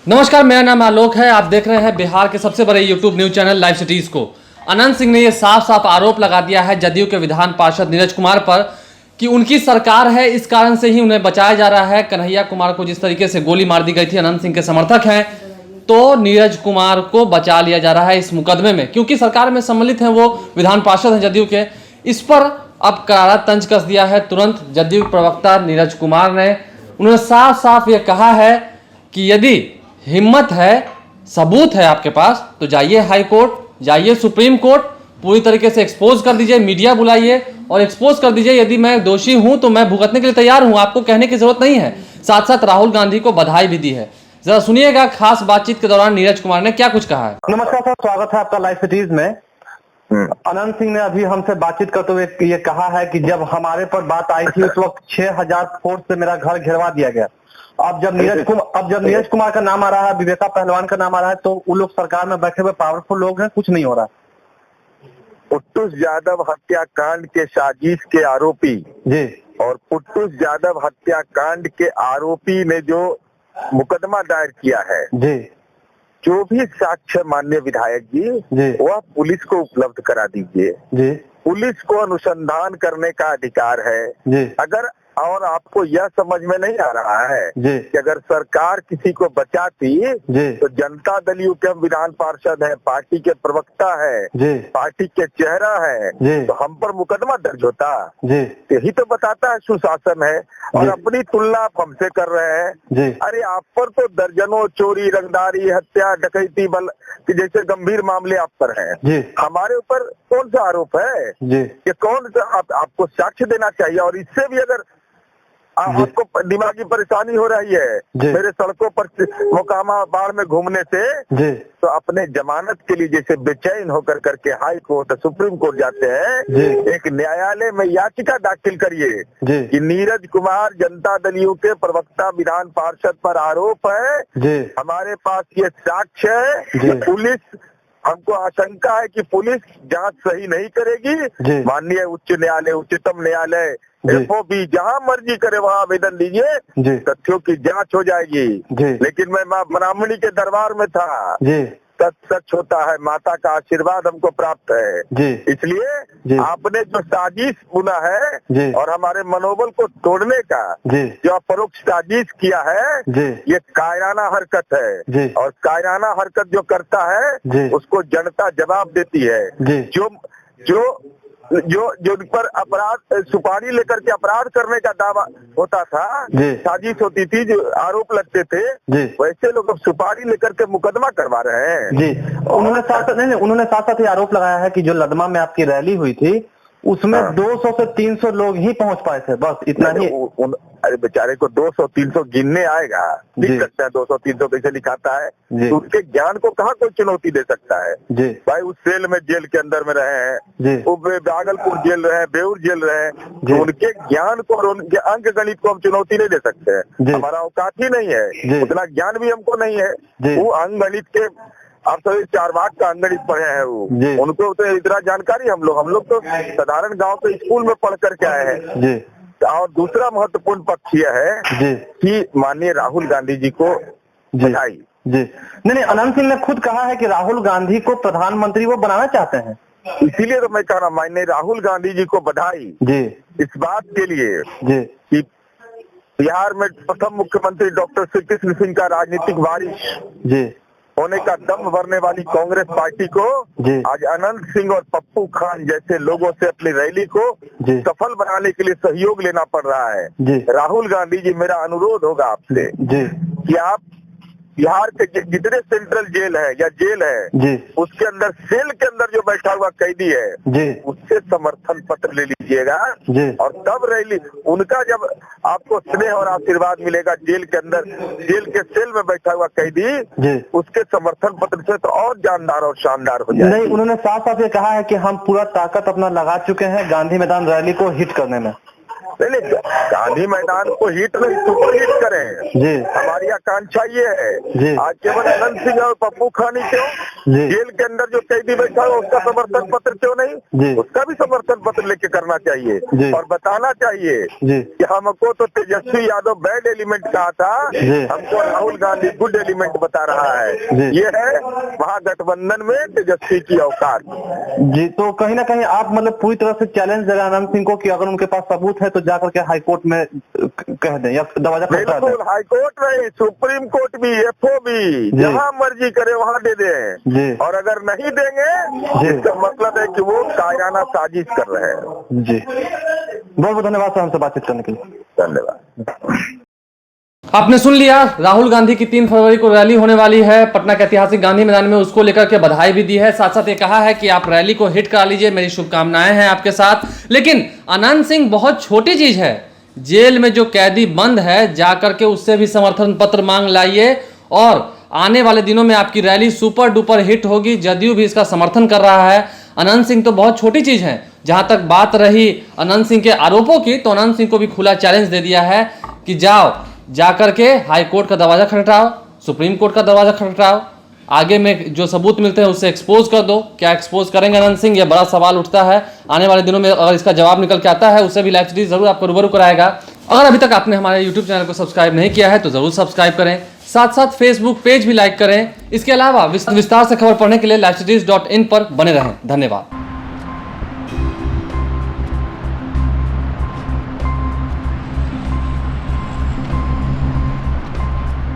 नमस्कार, मेरा नाम आलोक है। आप देख रहे हैं बिहार के सबसे बड़े YouTube news channel live cities को। अनंत सिंह ने यह साफ साफ आरोप लगा दिया है जदयू के विधान पार्षद नीरज कुमार पर कि उनकी सरकार है, इस कारण से ही उन्हें बचाया जा रहा है। कन्हैया कुमार को जिस तरीके से गोली मार दी गई थी, अनंत सिंह के समर्थक हैं, तो नीरज कुमार को बचा लिया जा रहा है इस मुकदमे में, क्योंकि सरकार में सम्मिलित हैं, वो विधान पार्षद हैं जदयू के। इस पर अब करारा तंज कस दिया है तुरंत जदयू प्रवक्ता नीरज कुमार ने। उन्होंने साफ साफ ये कहा है कि यदि हिम्मत है, सबूत है आपके पास, तो जाइए हाई कोर्ट, जाइए सुप्रीम कोर्ट, पूरी तरीके से एक्सपोज कर दीजिए, मीडिया बुलाइए और एक्सपोज कर दीजिए। यदि मैं दोषी हूं तो मैं भुगतने के लिए तैयार हूं, आपको कहने की जरूरत नहीं है। साथ साथ राहुल गांधी को बधाई भी दी है। जरा सुनिएगा खास बातचीत के दौरान नीरज कुमार ने क्या कुछ कहा है। नमस्कार सर, स्वागत है आपका लाइव सिटीज में। अनंत सिंह ने अभी हमसे बातचीत करते हुए ये कहा है कि जब हमारे पर बात आई थी उस वक्त 6000 फोर्स से मेरा घर घेरवा दिया गया। अब जब नीरज कुमार का नाम आ रहा है, विवेका पहलवान का नाम आ रहा है, तो वो लोग सरकार में बैठे हुए पावरफुल लोग हैं, कुछ नहीं हो रहा। पुट्टूस यादव हत्याकांड के साजिश के आरोपी जी और पुट्टूस यादव हत्याकांड के आरोपी ने जो मुकदमा दायर किया है, जी जो भी साक्ष्य माननीय विधायक जी वह पुलिस को उपलब्ध करा दीजिए। जी पुलिस को अनुसंधान करने का अधिकार है। जी अगर और आपको यह समझ में नहीं आ रहा है जी कि अगर सरकार किसी को बचाती जी तो जनता दल यू के हम विधान पार्षद है, पार्टी के प्रवक्ता है, जी पार्टी के चेहरा है, जी तो हम पर मुकदमा दर्ज होता। जी यही तो बताता है सुशासन है। और अपनी तुलना आप हमसे कर रहे हैं। जी अरे आप पर तो दर्जनों चोरी, रंगदारी, हत्या, डकैती, बल कि जैसे गंभीर मामले आप पर हैं। जी हमारे ऊपर कौन सा आरोप है? जी ये कौन सा आपको साक्ष्य देना चाहिए। और इससे भी अगर आपको दिमागी परेशानी हो रही है मेरे सड़कों पर मोकामा बाढ़ में घूमने से, जी तो अपने जमानत के लिए जैसे बेचैन होकर करके हाई कोर्ट, सुप्रीम कोर्ट जाते हैं, जी एक न्यायालय में याचिका दाखिल करिए जी कि नीरज कुमार जनता दल यू के प्रवक्ता विधान पार्षद पर आरोप है, जी हमारे पास ये साक्ष्य जी। है। पुलिस, हमको आशंका है कि पुलिस जांच सही नहीं करेगी। माननीय उच्च न्यायालय, उच्चतम न्यायालय, FOB जहां मर्जी करे वहां आवेदन दीजिए, तथ्यों की जांच हो जाएगी। लेकिन मैं मां ब्राह्मणी के दरबार में था, सच होता है, माता का आशीर्वाद हमको प्राप्त है। इसलिए आपने जो साजिश बुना है और हमारे मनोबल को तोड़ने का जो अपरोक्ष साजिश किया है, ये कायराना हरकत है। और कायराना हरकत जो करता है उसको जनता जवाब देती है। जो जिन पर अपराध, सुपारी लेकर के अपराध करने का दावा होता था, साजिश होती थी, जो आरोप लगते थे, वैसे लोग अब सुपारी लेकर के मुकदमा करवा रहे हैं। जी उन्होंने साथ साथ ये आरोप लगाया है कि जो लदमा में आपकी रैली हुई थी उसमें 200 से 300 लोग ही पहुंच पाए थे, बस इतना ही। अरे बेचारे को 200-300 गिनने आएगा, लिख सकता है 200-300 कैसे लिखाता है, तो उसके ज्ञान को कहाँ कोई चुनौती दे सकता है। भाई उस सेल में, जेल के अंदर में रहे हैं, वो भागलपुर जेल रहे हैं, बेऊर जेल रहे हैं, तो उनके ज्ञान को और उनके अंक गणित को हम चुनौती नहीं दे सकते हैं। हमारा औकात ही नहीं है, उतना ज्ञान भी हमको नहीं है। वो अंक गणित के, आप सभी चारवाक का अंगणित पढ़े हैं, वो उनको तो इतना जानकारी हम लोग तो साधारण गांव के स्कूल में पढ़ करके आए हैं। और दूसरा महत्वपूर्ण पक्ष यह है कि माननीय राहुल गांधी जी को बधाई। नहीं, अनंत सिंह ने खुद कहा है कि राहुल गांधी को प्रधानमंत्री वो बनाना चाहते हैं। इसीलिए तो मैं कह रहा हूँ, माननीय राहुल गांधी जी को बधाई इस बात के लिए कि बिहार में प्रथम मुख्यमंत्री डॉक्टर श्री कृष्ण सिंह का राजनीतिक वारिस होने का दम भरने वाली कांग्रेस पार्टी को आज अनंत सिंह और पप्पू खान जैसे लोगों से अपनी रैली को सफल बनाने के लिए सहयोग लेना पड़ रहा है। राहुल गांधी जी, मेरा अनुरोध होगा आपसे कि आप बिहार के जितने सेंट्रल जेल है या जेल है, उसके अंदर सेल के अंदर जो बैठा हुआ कैदी है, उससे समर्थन पत्र ले लीजिएगा। और तब रैली उनका, जब आपको स्नेह और आशीर्वाद मिलेगा जेल के अंदर, जेल के सेल में बैठा हुआ कैदी, उसके समर्थन पत्र से तो और जानदार और शानदार हो जाएगा। नहीं, उन्होंने साफ साफ ये कहा है कि हम पूरा ताकत अपना लगा चुके हैं गांधी मैदान रैली को हिट करने में। नहीं, गांधी मैदान को हिट नहीं, सुपर हिट करें, हमारी आकांक्षा ये है। आज केवल अनंत सिंह और पप्पू खान ही क्यों, जेल के अंदर जो कैदी बैठा है उसका समर्थन पत्र क्यों नहीं, उसका भी समर्थन पत्र लेके करना चाहिए और बताना चाहिए कि हमको तो तेजस्वी यादव बैड एलिमेंट कहा था, हमको राहुल गांधी गुड एलिमेंट बता रहा है। ये है महागठबंधन में तेजस्वी की औकात। जी, तो कहीं ना कहीं आप मतलब पूरी तरह से चैलेंज दे रहे हैं अनंत सिंह को कि अगर उनके पास सबूत है तो जाकर के हाईकोर्ट में कह दें या दरवाजा खटखटा दें। बिल्कुल, हाईकोर्ट नहीं, सुप्रीम कोर्ट भी, एफओ भी, जहाँ मर्जी करे वहाँ दे दें। और अगर नहीं देंगे इसका मतलब है कि वो कायराना साजिश कर रहे हैं। जी, बहुत बहुत धन्यवाद सर हमसे बातचीत करने के लिए। धन्यवाद। आपने सुन लिया, राहुल गांधी की 3 फरवरी को रैली होने वाली है पटना के ऐतिहासिक गांधी मैदान में, उसको लेकर के बधाई भी दी है। साथ साथ ये कहा है कि आप रैली को हिट करा लीजिए, मेरी शुभकामनाएं हैं आपके साथ। लेकिन अनंत सिंह बहुत छोटी चीज है, जेल में जो कैदी बंद है जाकर के उससे भी समर्थन पत्र मांग लाइए और आने वाले दिनों में आपकी रैली सुपर डुपर हिट होगी। जदयू भी इसका समर्थन कर रहा है। अनंत सिंह तो बहुत छोटी चीज है। जहां तक बात रही अनंत सिंह के आरोपों की, तो अनंत सिंह को भी खुला चैलेंज दे दिया है कि जाओ जाकर के हाई कोर्ट का दरवाजा खटखटाओ, सुप्रीम कोर्ट का दरवाजा खटखटाओ, आगे में जो सबूत मिलते हैं उससे एक्सपोज कर दो। क्या एक्सपोज करेंगे अनंत सिंह, यह बड़ा सवाल उठता है। आने वाले दिनों में अगर इसका जवाब निकल के आता है उससे भी लाइव सिटीज जरूर आपको रूबरू कराएगा। अगर अभी तक आपने हमारे यूट्यूब चैनल को सब्सक्राइब नहीं किया है तो जरूर सब्सक्राइब करें, साथ साथ फेसबुक पेज भी लाइक करें। इसके अलावा विस्तार से खबर पढ़ने के लिए livecities.in पर बने रहें। धन्यवाद।